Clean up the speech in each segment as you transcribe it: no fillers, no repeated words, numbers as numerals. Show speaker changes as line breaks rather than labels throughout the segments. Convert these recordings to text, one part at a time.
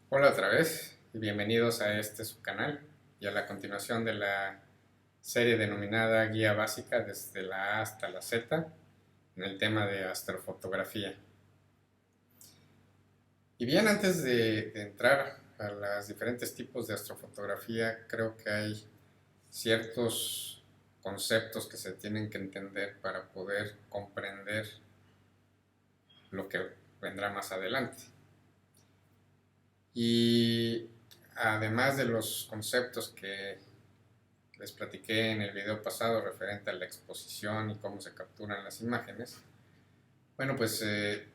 Hola otra vez y bienvenidos a este su canal y a la continuación de la serie denominada Guía Básica desde la A hasta la Z en el tema de astrofotografía. Y bien, antes de entrar a los diferentes tipos de astrofotografía, creo que hay ciertos conceptos que se tienen que entender para poder comprender lo que vendrá más adelante. Y además de los conceptos que les platiqué en el video pasado referente a la exposición y cómo se capturan las imágenes, bueno, pues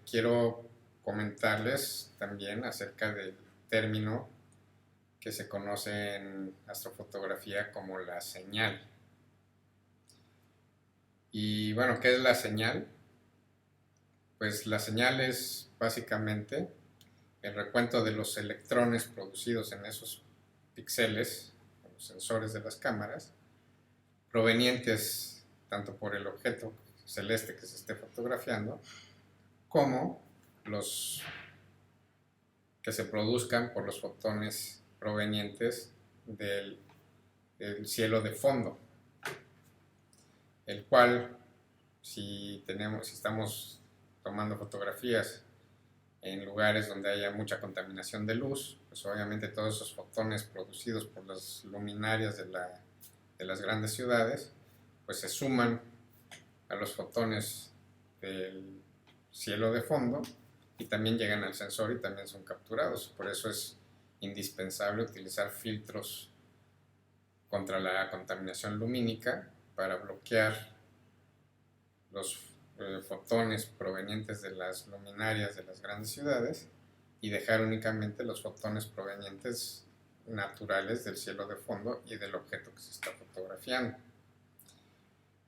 quiero comentarles también acerca del término que se conoce en astrofotografía como la señal. Y bueno, ¿qué es la señal? Pues la señal es básicamente el recuento de los electrones producidos en esos píxeles, los sensores de las cámaras, provenientes tanto por el objeto celeste que se esté fotografiando, como los que se produzcan por los fotones provenientes del cielo de fondo, el cual, si estamos tomando fotografías en lugares donde haya mucha contaminación de luz, pues obviamente todos esos fotones producidos por las luminarias de las grandes ciudades, pues se suman a los fotones del cielo de fondo y también llegan al sensor y también son capturados. Por eso es indispensable utilizar filtros contra la contaminación lumínica para bloquear los fotones provenientes de las luminarias de las grandes ciudades y dejar únicamente los fotones provenientes naturales del cielo de fondo y del objeto que se está fotografiando.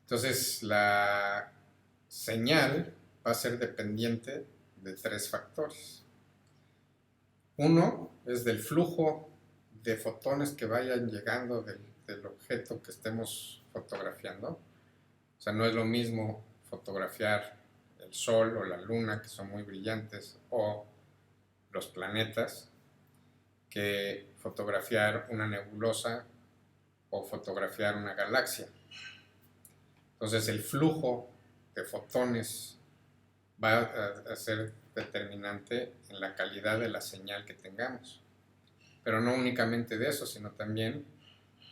Entonces la señal va a ser dependiente de tres factores. Uno es del flujo de fotones que vayan llegando del objeto que estemos fotografiando. O sea, no es lo mismo fotografiar el sol o la luna, que son muy brillantes, o los planetas, que fotografiar una nebulosa o fotografiar una galaxia. Entonces el flujo de fotones va a ser determinante en la calidad de la señal que tengamos. Pero no únicamente de eso, sino también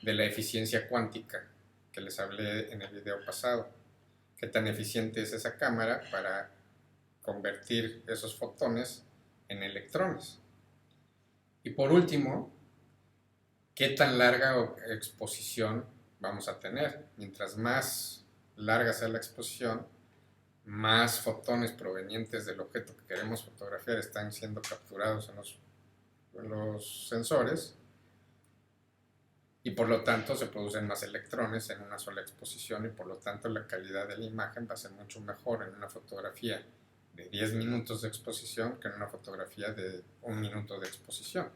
de la eficiencia cuántica que les hablé en el video pasado. Qué tan eficiente es esa cámara para convertir esos fotones en electrones. Y por último, qué tan larga exposición vamos a tener. Mientras más larga sea la exposición, más fotones provenientes del objeto que queremos fotografiar están siendo capturados en los sensores y por lo tanto se producen más electrones en una sola exposición y por lo tanto la calidad de la imagen va a ser mucho mejor en una fotografía de 10 minutos de exposición que en una fotografía de 1 minuto de exposición.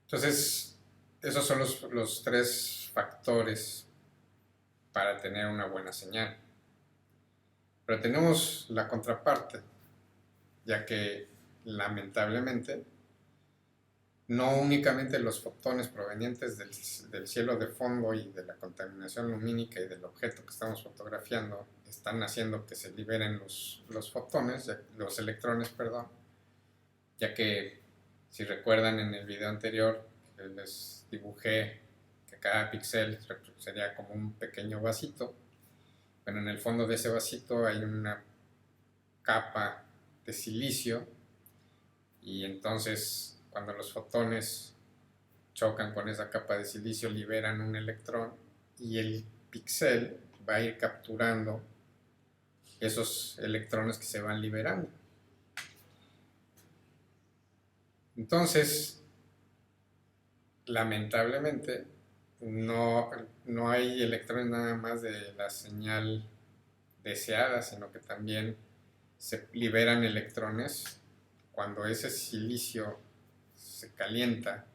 Entonces, esos son los tres factores para tener una buena señal. Pero tenemos la contraparte, ya que lamentablemente no únicamente los fotones provenientes del cielo de fondo y de la contaminación lumínica y del objeto que estamos fotografiando están haciendo que se liberen los fotones, los electrones, perdón, ya que si recuerdan en el video anterior les dibujé que cada píxel sería como un pequeño vasito. Bueno, en el fondo de ese vasito hay una capa de silicio y entonces cuando los fotones chocan con esa capa de silicio liberan un electrón y el píxel va a ir capturando esos electrones que se van liberando. Entonces, lamentablemente, no hay electrones nada más de la señal deseada, sino que también se liberan electrones cuando ese silicio se calienta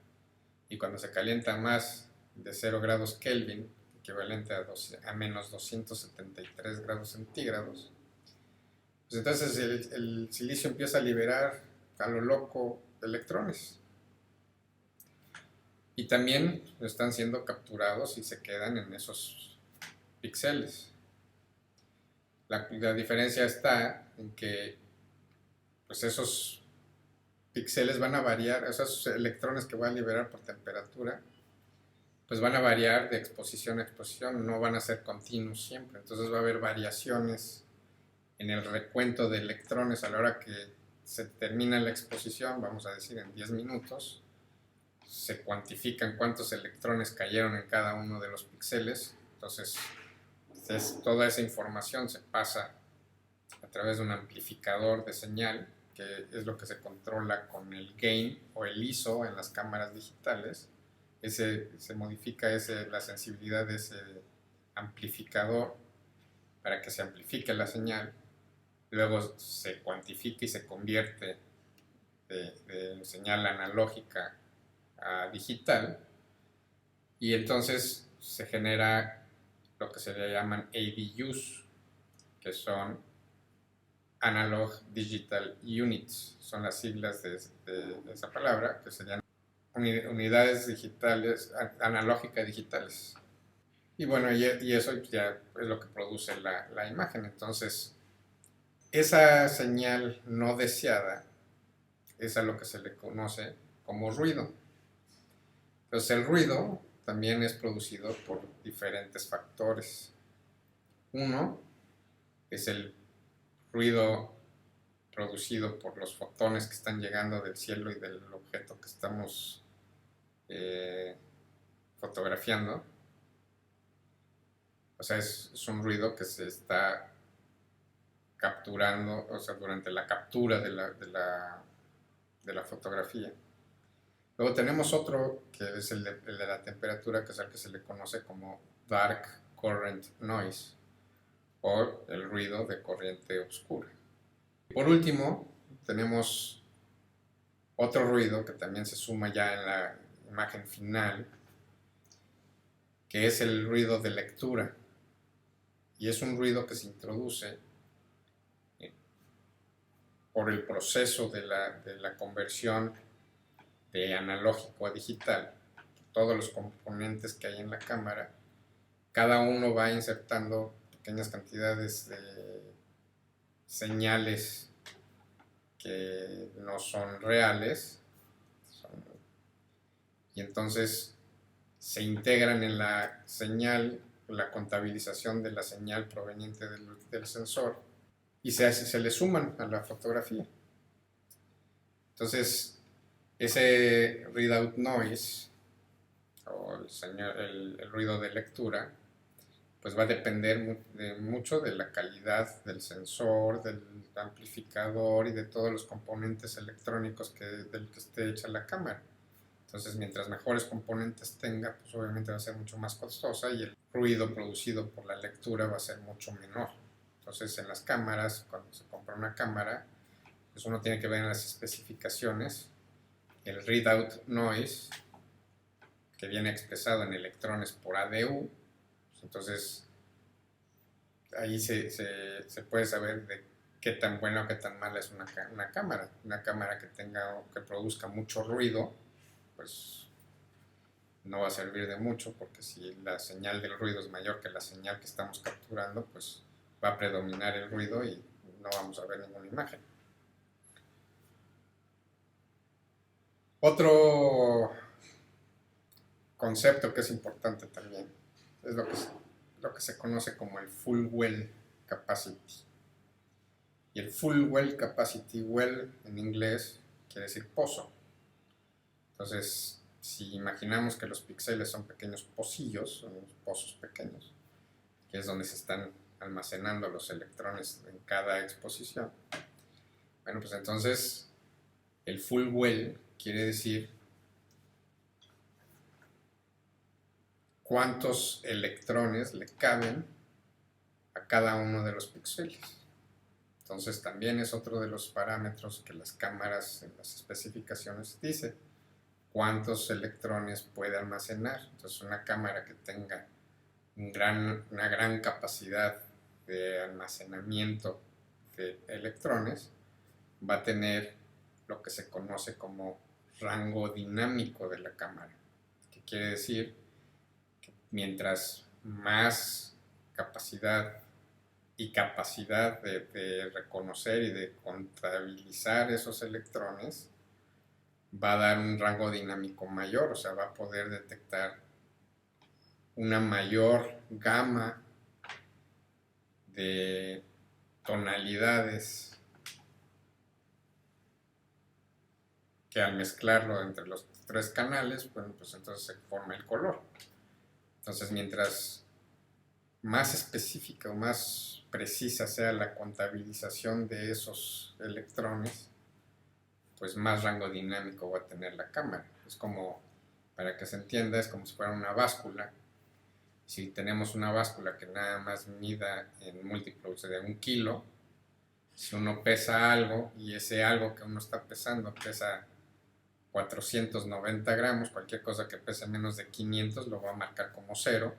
y cuando se calienta más de 0 grados Kelvin, equivalente a menos 273 grados centígrados, pues entonces el silicio empieza a liberar a lo loco electrones. Y también están siendo capturados y se quedan en esos píxeles. La diferencia está en que pues esos píxeles van a variar, esos electrones que va a liberar por temperatura, pues van a variar de exposición a exposición, no van a ser continuos siempre. Entonces va a haber variaciones en el recuento de electrones a la hora que se termina la exposición, vamos a decir en 10 minutos, se cuantifican cuántos electrones cayeron en cada uno de los píxeles. Entonces toda esa información se pasa a través de un amplificador de señal, que es lo que se controla con el gain o el ISO en las cámaras digitales. Se modifica la sensibilidad de ese amplificador para que se amplifique la señal, luego se cuantifica y se convierte de señal analógica a digital, y entonces se genera lo que se le llaman ADUs, que son Analog Digital Units, son las siglas de esa palabra, que serían unidades digitales, analógicas digitales. Y bueno, y eso ya es lo que produce la imagen. Entonces, esa señal no deseada es a lo que se le conoce como ruido. Entonces, el ruido también es producido por diferentes factores. Uno es el ruido producido por los fotones que están llegando del cielo y del objeto que estamos fotografiando. O sea, es un ruido que se está capturando, o sea, durante la captura de la fotografía. Luego tenemos otro que es el de la temperatura, que es el que se le conoce como Dark Current Noise, o el ruido de corriente oscura. Por último, tenemos otro ruido que también se suma ya en la imagen final, que es el ruido de lectura. Y es un ruido que se introduce por el proceso de la conversión de analógico a digital. Todos los componentes que hay en la cámara, cada uno va insertando pequeñas cantidades de señales que no son reales, y entonces se integran en la señal, la contabilización de la señal proveniente del sensor, y se le suman a la fotografía. Entonces, ese readout noise, o el ruido de lectura, pues va a depender mucho de la calidad del sensor, del amplificador y de todos los componentes electrónicos del que esté hecha la cámara. Entonces, mientras mejores componentes tenga, pues obviamente va a ser mucho más costosa, y el ruido producido por la lectura va a ser mucho menor. Entonces, en las cámaras, cuando se compra una cámara, pues uno tiene que ver en las especificaciones el readout noise, que viene expresado en electrones por ADU. Entonces, ahí se puede saber de qué tan buena o qué tan mala es una cámara. Una cámara que produzca mucho ruido, pues no va a servir de mucho, porque si la señal del ruido es mayor que la señal que estamos capturando, pues va a predominar el ruido y no vamos a ver ninguna imagen. Otro concepto que es importante también es lo que se conoce como el full well capacity. Y el full well capacity, well en inglés quiere decir pozo. Entonces, si imaginamos que los píxeles son pequeños pocillos, son unos pozos pequeños, que es donde se están almacenando los electrones en cada exposición. Bueno, pues entonces el full well quiere decir cuántos electrones le caben a cada uno de los píxeles. Entonces también es otro de los parámetros que las cámaras en las especificaciones dicen: cuántos electrones puede almacenar. Entonces, una cámara que tenga una gran capacidad de almacenamiento de electrones va a tener lo que se conoce como rango dinámico de la cámara, que quiere decir que mientras más capacidad de reconocer y de contabilizar esos electrones, va a dar un rango dinámico mayor, o sea, va a poder detectar una mayor gama de tonalidades que al mezclarlo entre los tres canales, bueno, pues entonces se forma el color. Entonces, mientras más específica o más precisa sea la contabilización de esos electrones, pues más rango dinámico va a tener la cámara. Es como, para que se entienda, es como si fuera una báscula. Si tenemos una báscula que nada más mida en múltiplos de 1 kilo, si uno pesa algo y ese algo que uno está pesando pesa 490 gramos, cualquier cosa que pese menos de 500 lo va a marcar como 0,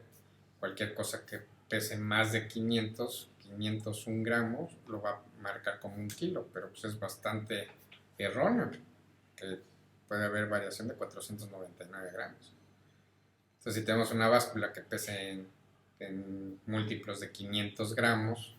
cualquier cosa que pese más de 501 gramos, lo va a marcar como 1 kilo, pero pues es bastante erróneo, que puede haber variación de 499 gramos. Entonces, si tenemos una báscula que pese en múltiplos de 500 gramos,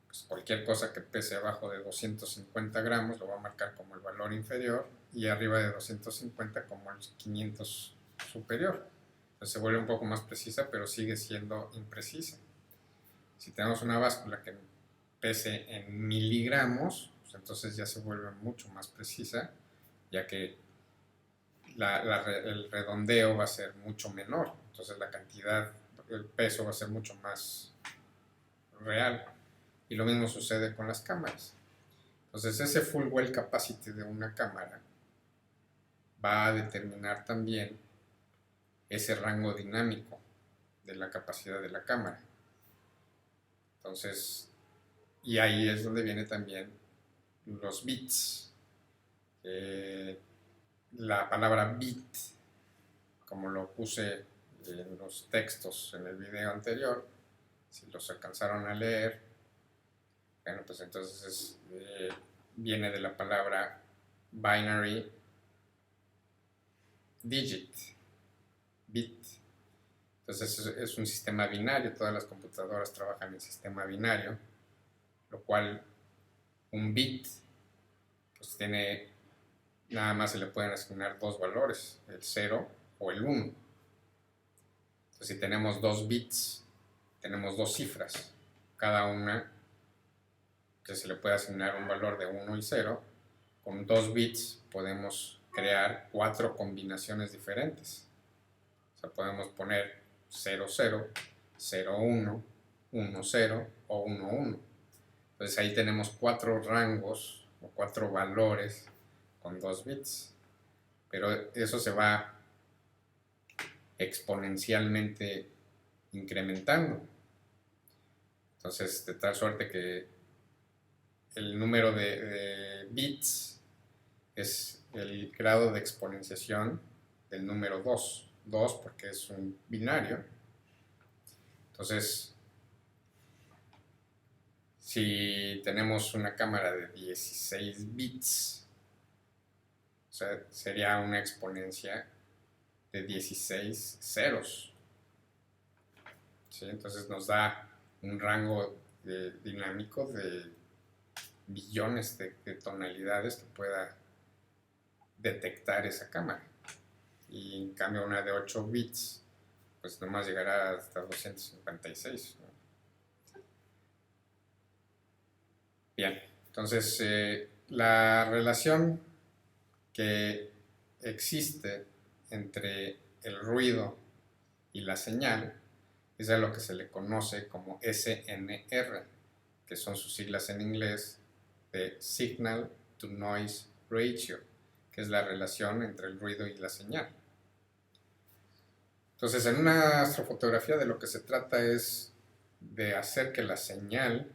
pues cualquier cosa que pese abajo de 250 gramos lo va a marcar como el valor inferior y arriba de 250 como el 500 superior. Entonces se vuelve un poco más precisa, pero sigue siendo imprecisa. Si tenemos una báscula que pese en miligramos, pues entonces ya se vuelve mucho más precisa, ya que el redondeo va a ser mucho menor, entonces la cantidad, el peso va a ser mucho más real. Y lo mismo sucede con las cámaras. Entonces ese full well capacity de una cámara va a determinar también ese rango dinámico de la capacidad de la cámara. Entonces, y ahí es donde viene también los bits. La palabra bit, como lo puse en los textos en el video anterior, si los alcanzaron a leer, bueno, pues entonces viene de la palabra binary digit, bit. Entonces es un sistema binario, todas las computadoras trabajan en sistema binario, lo cual un bit pues tiene, nada más se le pueden asignar dos valores, el 0 o el 1. Entonces si tenemos 2 bits, tenemos 2 cifras, cada una que se le puede asignar un valor de 1 y 0. Con 2 bits podemos crear 4 combinaciones diferentes. O sea, podemos poner 0, 0, 0, 1, 1, 0 o 1, 1. Entonces ahí tenemos 4 rangos o 4 valores con 2 bits. Pero eso se va exponencialmente incrementando. Entonces, de tal suerte que el número de bits es el grado de exponenciación del número 2. 2 porque es un binario. Entonces, si tenemos una cámara de 16 bits, o sea, sería una exponencia de 16 ceros. ¿Sí? Entonces nos da un rango dinámico de billones de tonalidades que pueda detectar esa cámara. Y en cambio una de 8 bits, pues nomás llegará hasta 256, ¿no? Bien, entonces la relación que existe entre el ruido y la señal es a lo que se le conoce como SNR, que son sus siglas en inglés de Signal to Noise Ratio, que es la relación entre el ruido y la señal. Entonces, en una astrofotografía de lo que se trata es de hacer que la señal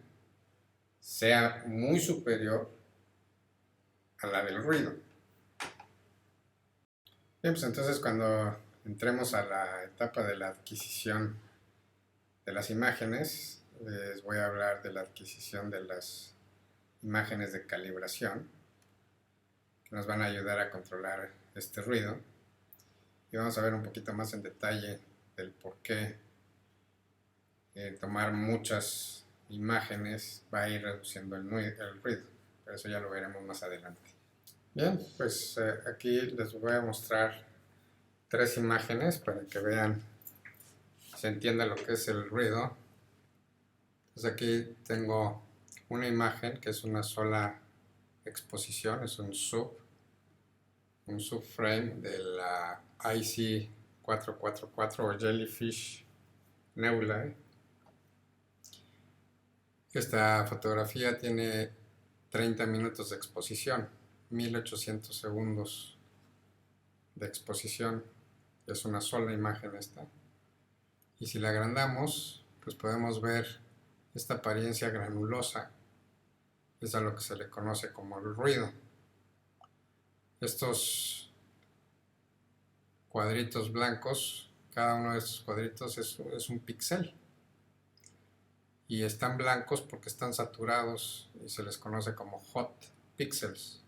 sea muy superior a la del ruido. Bien, pues entonces cuando entremos a la etapa de la adquisición de las imágenes, les voy a hablar de la adquisición de las imágenes de calibración, nos van a ayudar a controlar este ruido. Y vamos a ver un poquito más en detalle del por qué tomar muchas imágenes va a ir reduciendo el ruido. Pero eso ya lo veremos más adelante. Bien, pues aquí les voy a mostrar 3 imágenes para que vean, se entienda lo que es el ruido. Entonces aquí tengo una imagen que es una sola exposición, es un subframe de la IC 444 o Jellyfish Nebulae. Esta fotografía tiene 30 minutos de exposición, 1800 segundos de exposición. Es una sola imagen esta. Y si la agrandamos, pues podemos ver esta apariencia granulosa. Es a lo que se le conoce como el ruido. Estos cuadritos blancos, cada uno de estos cuadritos es un píxel. Y están blancos porque están saturados y se les conoce como hot pixels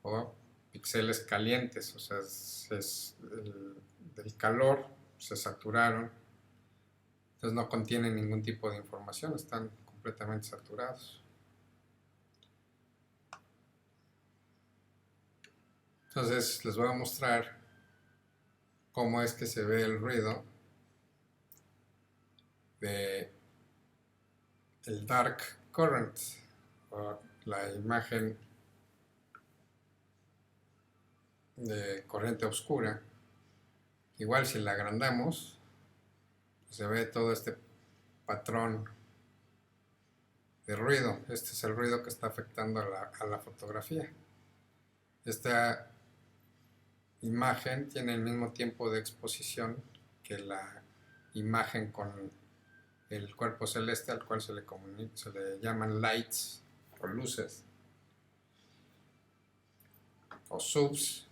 o píxeles calientes, o sea, del calor se saturaron, entonces no contienen ningún tipo de información, están completamente saturados. Entonces les voy a mostrar cómo es que se ve el ruido de el dark current o la imagen de corriente oscura. Igual si la agrandamos, se ve todo este patrón de ruido. Este es el ruido que está afectando a la fotografía. Esta imagen tiene el mismo tiempo de exposición que la imagen con el cuerpo celeste, al cual se le llaman lights o luces o subs,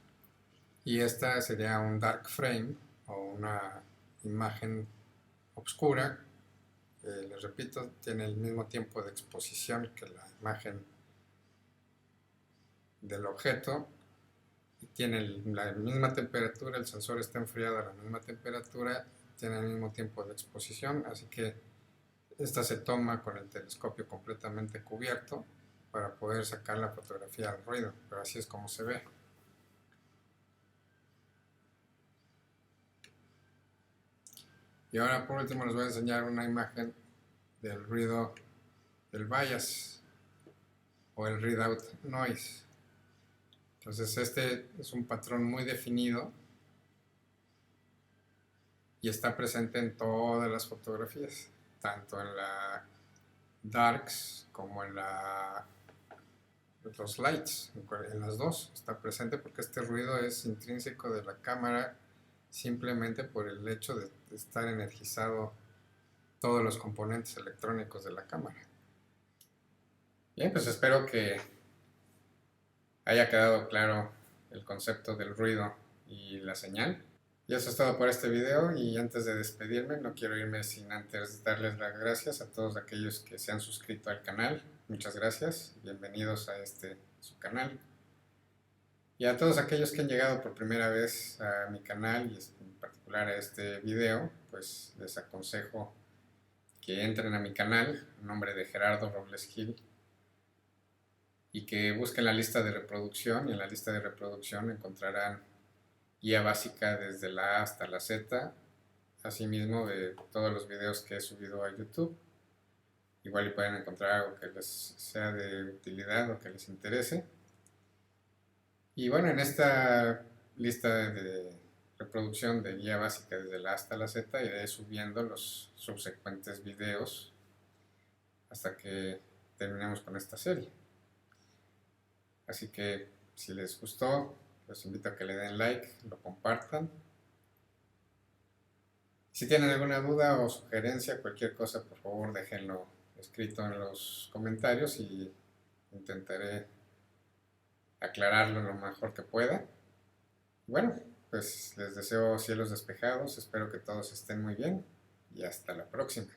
y esta sería un dark frame o una imagen oscura. Les repito, tiene el mismo tiempo de exposición que la imagen del objeto y tiene la misma temperatura, el sensor está enfriado a la misma temperatura, tiene el mismo tiempo de exposición, así que esta se toma con el telescopio completamente cubierto para poder sacar la fotografía al ruido, pero así es como se ve. Y ahora por último les voy a enseñar una imagen del ruido del bias o el readout noise. Entonces este es un patrón muy definido y está presente en todas las fotografías, tanto en la darks como en los lights, en las dos está presente porque este ruido es intrínseco de la cámara simplemente por el hecho de estar energizado todos los componentes electrónicos de la cámara. Bien, pues espero que haya quedado claro el concepto del ruido y la señal. Y eso es todo por este video, y antes de despedirme no quiero irme sin antes darles las gracias a todos aquellos que se han suscrito al canal. Muchas gracias, bienvenidos a su canal. Y a todos aquellos que han llegado por primera vez a mi canal y en particular a este video, pues les aconsejo que entren a mi canal, en nombre de Gerardo Robles Gil, y que busquen la lista de reproducción, y en la lista de reproducción encontrarán guía básica desde la A hasta la Z, asimismo de todos los videos que he subido a YouTube. Igual pueden encontrar algo que les sea de utilidad o que les interese. Y bueno, en esta lista de reproducción de guía básica desde la A hasta la Z iré subiendo los subsecuentes videos hasta que terminemos con esta serie. Así que si les gustó, los invito a que le den like, lo compartan. Si tienen alguna duda o sugerencia, cualquier cosa, por favor déjenlo escrito en los comentarios y intentaré aclararlo lo mejor que pueda. Bueno, pues les deseo cielos despejados, espero que todos estén muy bien y hasta la próxima.